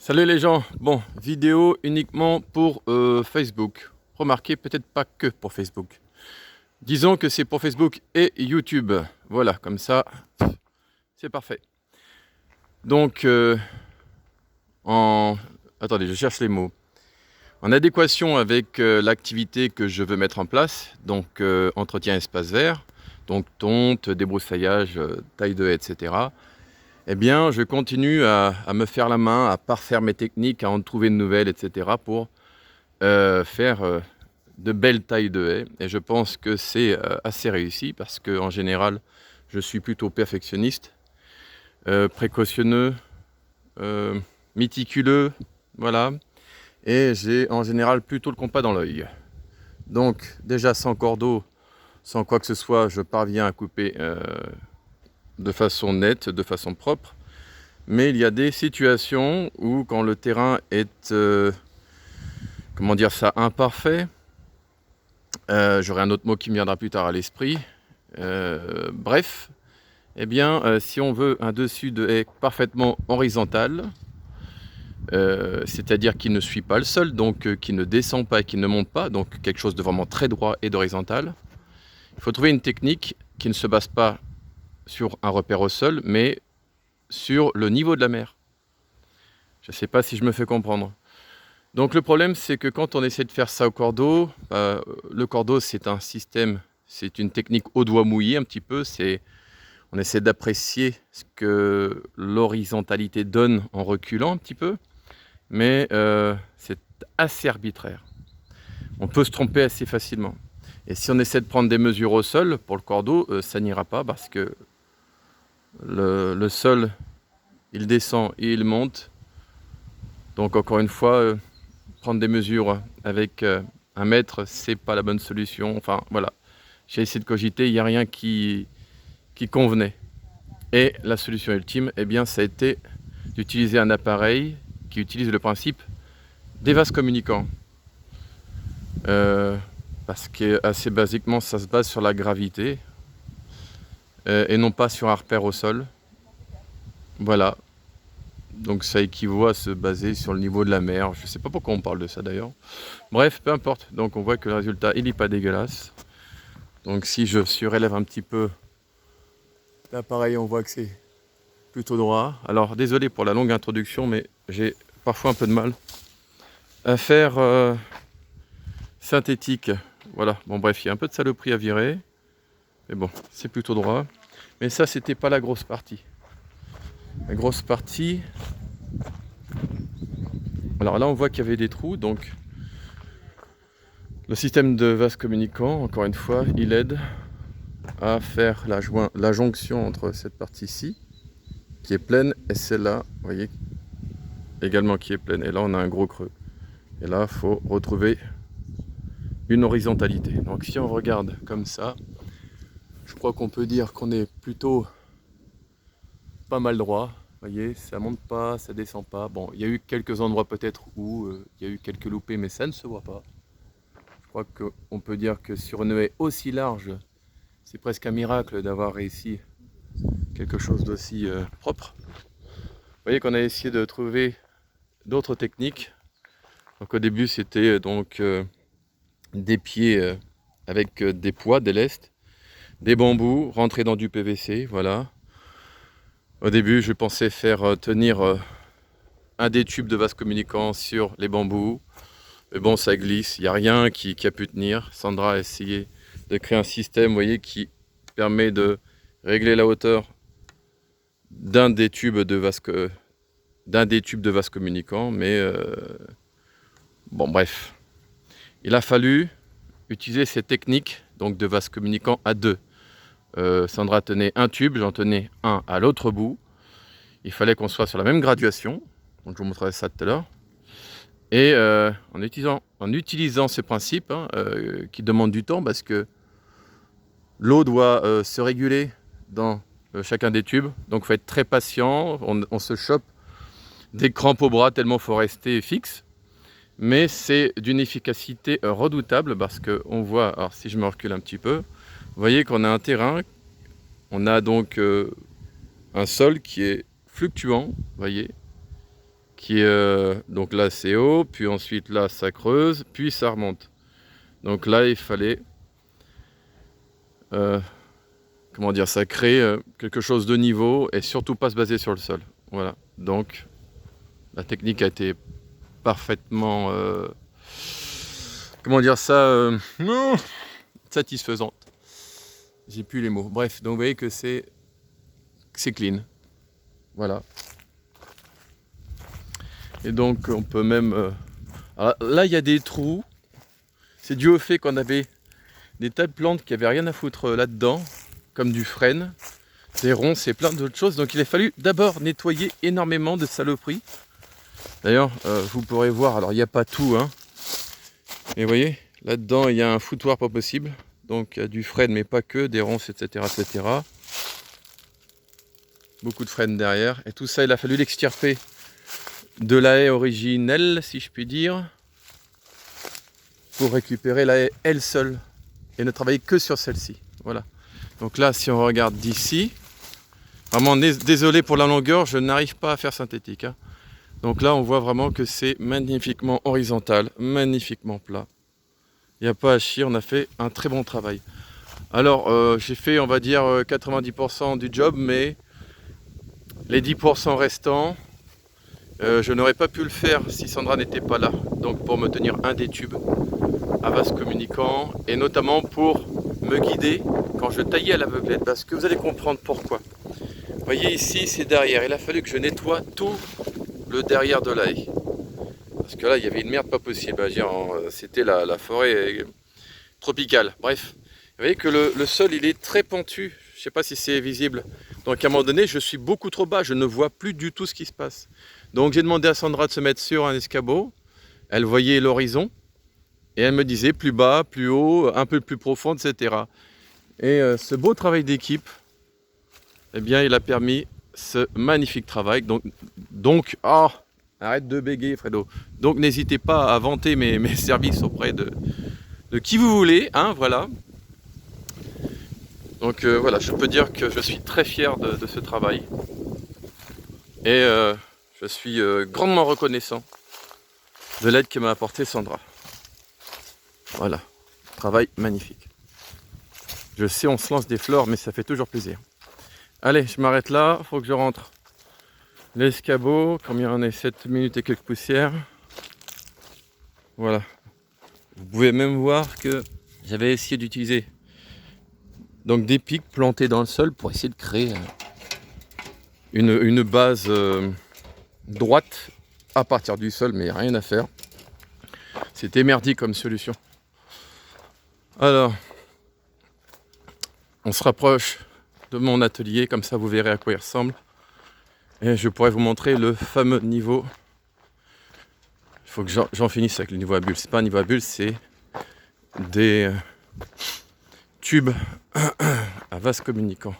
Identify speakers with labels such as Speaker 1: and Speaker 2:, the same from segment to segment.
Speaker 1: Salut les gens, bon, vidéo uniquement pour Facebook. Remarquez, peut-être pas que pour Facebook. Disons que c'est pour Facebook et YouTube. Voilà, comme ça, c'est parfait. Donc, en... Attendez, je cherche les mots. En adéquation avec l'activité que je veux mettre en place, donc entretien espace vert, donc tonte, débroussaillage, taille de haie, etc. Eh bien, je continue à me faire la main, à parfaire mes techniques, à en trouver de nouvelles, etc. pour faire de belles tailles de haies. Et je pense que c'est assez réussi parce qu'en général, je suis plutôt perfectionniste, précautionneux, euh, méticuleux, voilà. Et j'ai en général plutôt le compas dans l'œil. Donc déjà sans cordeau, sans quoi que ce soit, je parviens à couper de façon nette, de façon propre. Mais il y a des situations où quand le terrain est, comment dire ça, imparfait, j'aurai un autre mot qui me viendra plus tard à l'esprit. Bref, eh bien, si on veut un dessus de haie parfaitement horizontal, c'est-à-dire qui ne suit pas le sol, donc qui ne descend pas et qui ne monte pas, donc quelque chose de vraiment très droit et d'horizontal, il faut trouver une technique qui ne se base pas sur un repère au sol, mais sur le niveau de la mer. Je ne sais pas si je me fais comprendre. Donc le problème, c'est que quand on essaie de faire ça au cordeau, le cordeau, c'est un système, c'est une technique au doigt mouillé un petit peu. On essaie d'apprécier ce que l'horizontalité donne en reculant un petit peu, mais c'est assez arbitraire. On peut se tromper assez facilement. Et si on essaie de prendre des mesures au sol pour le cordeau, ça n'ira pas parce que le sol, il descend et il monte. Donc encore une fois, prendre des mesures avec 1 mètre, c'est pas la bonne solution. Enfin voilà, j'ai essayé de cogiter, il n'y a rien qui convenait. Et la solution ultime, eh bien, ça a été d'utiliser un appareil qui utilise le principe des vases communicants. Parce que assez basiquement, ça se base sur la gravité et non pas sur un repère au sol. Voilà. Donc ça équivaut à se baser sur le niveau de la mer. Je ne sais pas pourquoi on parle de ça d'ailleurs. Bref, peu importe. Donc on voit que le résultat, il n'est pas dégueulasse. Donc si je surélève un petit peu l'appareil, on voit que c'est plutôt droit. Alors désolé pour la longue introduction, mais j'ai parfois un peu de mal à faire synthétique. Voilà, bon bref, il y a un peu de saloperie à virer. Mais bon, c'est plutôt droit. Mais ça, c'était pas la grosse partie. La grosse partie... Alors là, on voit qu'il y avait des trous, donc le système de vase communicant, encore une fois, il aide à faire la jonction entre cette partie-ci, qui est pleine, et celle-là, vous voyez, également qui est pleine. Et là, on a un gros creux. Et là, il faut retrouver une horizontalité. Donc si on regarde comme ça, je crois qu'on peut dire qu'on est plutôt pas mal droit. Vous voyez, ça monte pas, ça descend pas. Bon, il y a eu quelques endroits peut-être où il y a eu quelques loupés, mais ça ne se voit pas. Je crois qu'on peut dire que sur une haie aussi large, c'est presque un miracle d'avoir réussi quelque chose d'aussi propre. Vous voyez qu'on a essayé de trouver d'autres techniques. Donc au début, c'était donc des pieds avec des poids, des lestes, des bambous rentrés dans du PVC, voilà. Au début, je pensais faire tenir un des tubes de vase communicant sur les bambous. Mais bon, ça glisse, il n'y a rien qui a pu tenir. Sandra a essayé de créer un système, vous voyez, qui permet de régler la hauteur d'un des tubes de vase communicant. Mais bon, bref. Il a fallu utiliser ces techniques donc de vase communicant à deux. Sandra tenait un tube, j'en tenais un à l'autre bout. Il fallait qu'on soit sur la même graduation. Donc je vous montrerai ça tout à l'heure. Et en utilisant ce principe qui demande du temps parce que l'eau doit se réguler dans chacun des tubes. Donc il faut être très patient. On se chope des crampes au bras tellement il faut rester fixe. Mais c'est d'une efficacité redoutable parce qu'on voit, alors si je me recule un petit peu, vous voyez qu'on a un terrain, on a donc un sol qui est fluctuant, vous voyez, qui est donc là c'est haut, puis ensuite là ça creuse, puis ça remonte. Donc là il fallait comment dire, ça crée quelque chose de niveau et surtout pas se baser sur le sol. Voilà, donc la technique a été parfaitement comment dire ça satisfaisante. J'ai plus les mots. Bref, donc vous voyez que c'est clean. Voilà. Et donc on peut même alors, là il y a des trous. C'est dû au fait qu'on avait des tas de plantes qui avaient rien à foutre là-dedans, comme du frêne, des ronces et plein d'autres choses. Donc il a fallu d'abord nettoyer énormément de saloperies. D'ailleurs, vous pourrez voir, alors il n'y a pas tout, hein. Mais vous voyez, là-dedans il y a un foutoir pas possible. Donc il y a du frêne, mais pas que, des ronces, etc., etc. Beaucoup de frêne derrière. Et tout ça, il a fallu l'extirper de la haie originelle, si je puis dire, pour récupérer la haie elle seule et ne travailler que sur celle-ci. Voilà. Donc là, si on regarde d'ici, vraiment désolé pour la longueur, je n'arrive pas à faire synthétique, hein. Donc là, on voit vraiment que c'est magnifiquement horizontal, magnifiquement plat. Il n'y a pas à chier, on a fait un très bon travail. Alors, j'ai fait, on va dire, 90% du job, mais les 10% restants, je n'aurais pas pu le faire si Sandra n'était pas là. Donc pour me tenir un des tubes à vase communicant et notamment pour me guider quand je taillais à l'aveuglette, parce que vous allez comprendre pourquoi. Vous voyez ici, c'est derrière. Il a fallu que je nettoie tout le derrière de la haie. Parce que là, il y avait une merde pas possible. C'était la forêt tropicale. Bref, vous voyez que le sol, il est très pentu. Je ne sais pas si c'est visible. Donc à un moment donné, je suis beaucoup trop bas. Je ne vois plus du tout ce qui se passe. Donc j'ai demandé à Sandra de se mettre sur un escabeau. Elle voyait l'horizon. Et elle me disait plus bas, plus haut, un peu plus profond, etc. Et ce beau travail d'équipe, eh bien, il a permis ce magnifique travail. Donc arrête de bégayer, Fredo. Donc, n'hésitez pas à vanter mes services auprès de qui vous voulez, hein, voilà. Donc, voilà, je peux dire que je suis très fier de ce travail. Et je suis grandement reconnaissant de l'aide que m'a apportée Sandra. Voilà, travail magnifique. Je sais, on se lance des fleurs, mais ça fait toujours plaisir. Allez, je m'arrête là, faut que je rentre l'escabeau, comme il y en a 7 minutes et quelques poussières. Voilà. Vous pouvez même voir que j'avais essayé d'utiliser donc des pics plantés dans le sol pour essayer de créer une base droite à partir du sol, mais rien à faire. C'était merdique comme solution. Alors, on se rapproche de mon atelier, comme ça vous verrez à quoi il ressemble. Et je pourrais vous montrer le fameux niveau. Il faut que j'en finisse avec le niveau à bulles. C'est pas un niveau à bulles, c'est des tubes à vase communicant.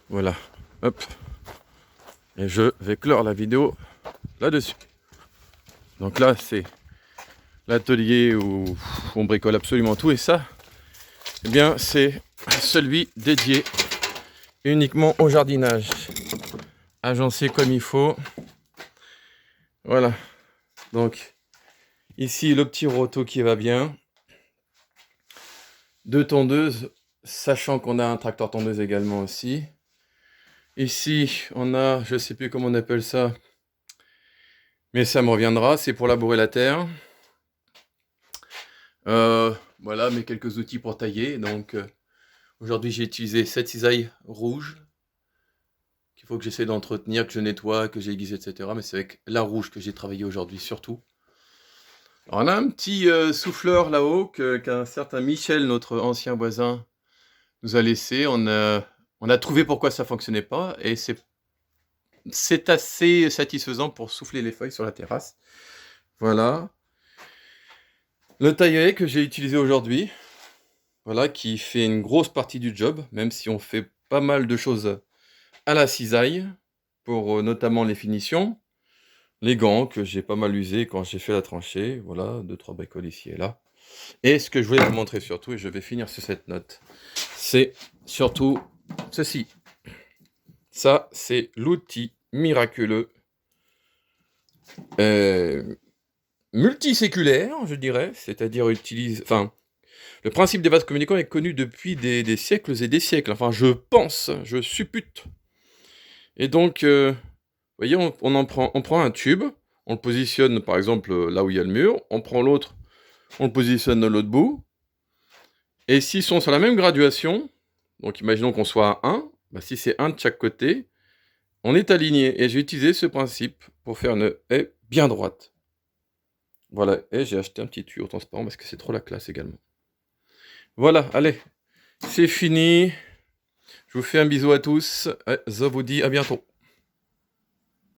Speaker 1: Voilà. Hop. Et je vais clore la vidéo là-dessus. Donc là, c'est l'atelier où on bricole absolument tout. Et ça, eh bien, c'est celui dédié uniquement au jardinage. Agencé comme il faut. Voilà. Donc, ici, le petit roto qui va bien. 2 tondeuses, sachant qu'on a un tracteur tondeuse également aussi. Ici, on a, je sais plus comment on appelle ça, mais ça me reviendra, c'est pour labourer la terre. Voilà, mes quelques outils pour tailler. Donc, aujourd'hui, j'ai utilisé cette cisaille rouge qu'il faut que j'essaie d'entretenir, que je nettoie, que j'aiguise, etc. Mais c'est avec la rouge que j'ai travaillé aujourd'hui, surtout. Alors, on a un petit souffleur là-haut qu'un certain Michel, notre ancien voisin, nous a laissé. On a trouvé pourquoi ça fonctionnait pas et c'est assez satisfaisant pour souffler les feuilles sur la terrasse. Voilà. Le taille-haie que j'ai utilisé aujourd'hui, voilà, qui fait une grosse partie du job, même si on fait pas mal de choses à la cisaille, pour notamment les finitions. Les gants que j'ai pas mal usés quand j'ai fait la tranchée, voilà, 2-3 bricoles ici et là. Et ce que je voulais vous montrer surtout, et je vais finir sur cette note, c'est surtout ceci. Ça, c'est l'outil miraculeux multiséculaire, je dirais, c'est-à-dire le principe des vases communicants est connu depuis des siècles et des siècles, enfin je pense, je suppute. Et donc, vous voyez, on prend un tube, on le positionne par exemple là où il y a le mur, on prend l'autre, on le positionne de l'autre bout, et s'ils sont sur la même graduation, donc imaginons qu'on soit à 1, bah, si c'est 1 de chaque côté, on est aligné, et j'ai utilisé ce principe pour faire une haie bien droite. Voilà, et j'ai acheté un petit tuyau transparent parce que c'est trop la classe également. Voilà, allez, c'est fini. Je vous fais un bisou à tous. Je vous dis à bientôt.